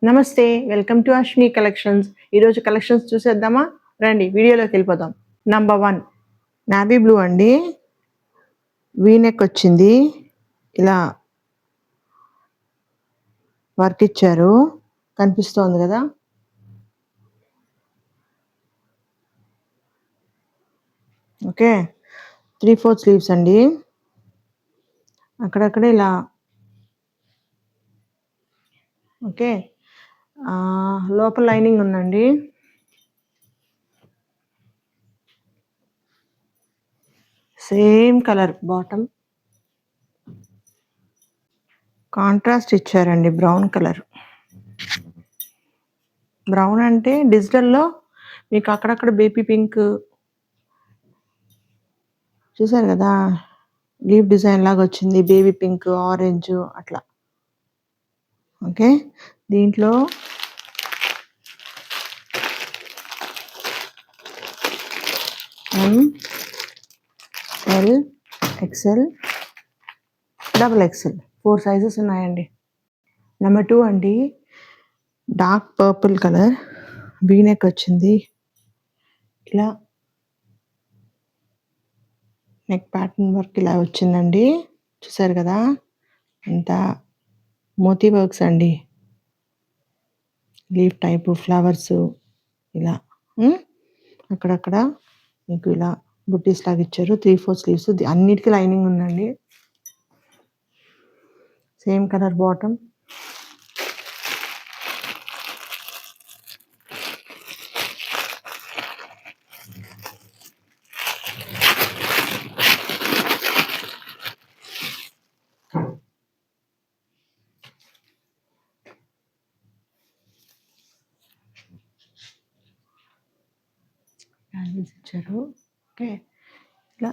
నమస్తే, welcome to Ashwini collections. ఈరోజు collections చూసేద్దామా? రండి వీడియోలోకి వెళ్ళిపోదాం. నంబర్ 1 నావీ బ్లూ అండి. వీనెక్ వచ్చింది, ఇలా వర్క్ ఇచ్చారు, కనిపిస్తోంది కదా. ఓకే, 3/4 స్లీవ్స్ అండి. అక్కడక్కడ ఇలా ఓకే. లోపల లైనింగ్ ఉందండి. సేమ్ కలర్ బాటమ్, కాంట్రాస్ట్ ఇచ్చారండి. Brown colour. బ్రౌన్ అంటే డిజిటల్లో మీకు అక్కడక్కడ బేబీ పింక్ చూసారు కదా, లీవ్ డిజైన్ లాగా వచ్చింది. బేబీ పింక్, ఆరెంజ్ అట్లా. ఓకే, దీంట్లో ML, XL, XXL 4 సైజెస్ ఉన్నాయండి. నెంబర్ 2 అండి, డార్క్ పర్పుల్ కలర్, వీనెక్ వచ్చింది. ఇలా నెక్ ప్యాటర్న్ వర్క్ ఇలా వచ్చిందండి. చూసారు కదా, అంతా మోతీ వర్క్స్ అండి. లీఫ్ టైపు ఫ్లవర్స్ ఇలా అక్కడక్కడ మీకు ఇలా బుట్టీస్ లాగా ఇచ్చారు. 3/4 స్లీవ్స్, అన్నిటికీ లైనింగ్ ఉందండి. సేమ్ కలర్ బాటమ్, ఇచ్చారు. ఓకే, ఇలా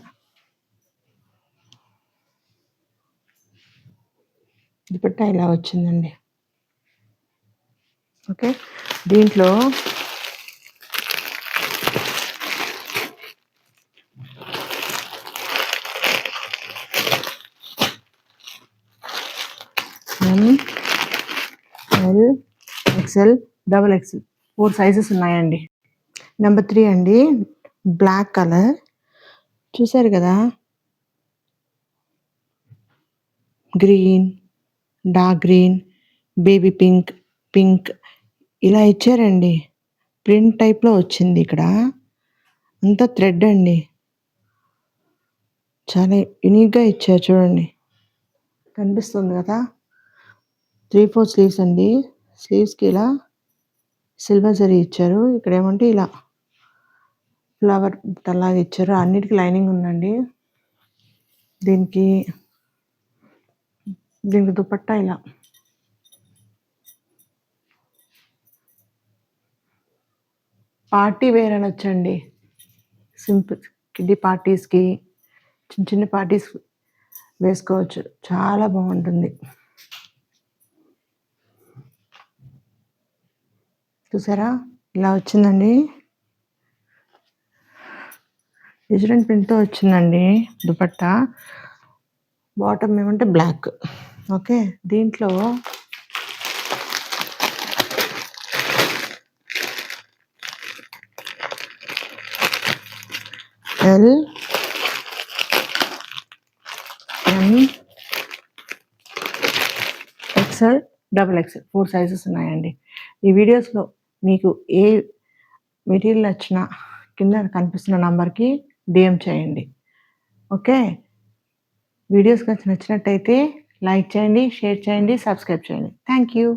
దుపట్టా ఇలా వచ్చిందండి. ఓకే, దీంట్లో ML, XL, XXL 4 సైజెస్ ఉన్నాయండి. నెంబర్ 3 అండి, బ్లాక్ కలర్. చూసారు కదా, green, dark green, baby pink, pink ఇలా ఇచ్చారండి. ప్రింట్ టైప్లో వచ్చింది. ఇక్కడ అంతా థ్రెడ్ అండి. చాలా యూనిక్గా ఇచ్చారు చూడండి, కనిపిస్తుంది కదా. 3/4 స్లీవ్స్ అండి. స్లీవ్స్కి ఇలా సిల్వర్ జరీ ఇచ్చారు. ఇక్కడ ఏమంటే ఇలా ఫ్లవర్ అలాగే ఇచ్చారు. అన్నిటికీ లైనింగ్ ఉందండి. దీనికి దుపట్టా ఇలా పార్టీ వేర్ అనొచ్చండి. సింపుల్ కిడ్డీ పార్టీస్కి, చిన్న చిన్న పార్టీస్ వేసుకోవచ్చు. చాలా బాగుంటుంది. చూసారా, ఇలా వచ్చిందండి. డిజిటల్ ప్రింట్తో వచ్చిందండి దుపట్టా. బాటమ్ ఏమంటే బ్లాక్. ఓకే, దీంట్లో L, M, XL, XXL 4 sizes ఉన్నాయండి. ఈ వీడియోస్లో మీకు ఏ మెటీరియల్ నచ్చినా కింద కనిపిస్తున్న నంబర్కి DM చేయండి. ఓకే, వీడియోస్ కనుక నచ్చినట్టయితే లైక్ చేయండి, షేర్ చేయండి, సబ్స్క్రైబ్ చేయండి. Thank you.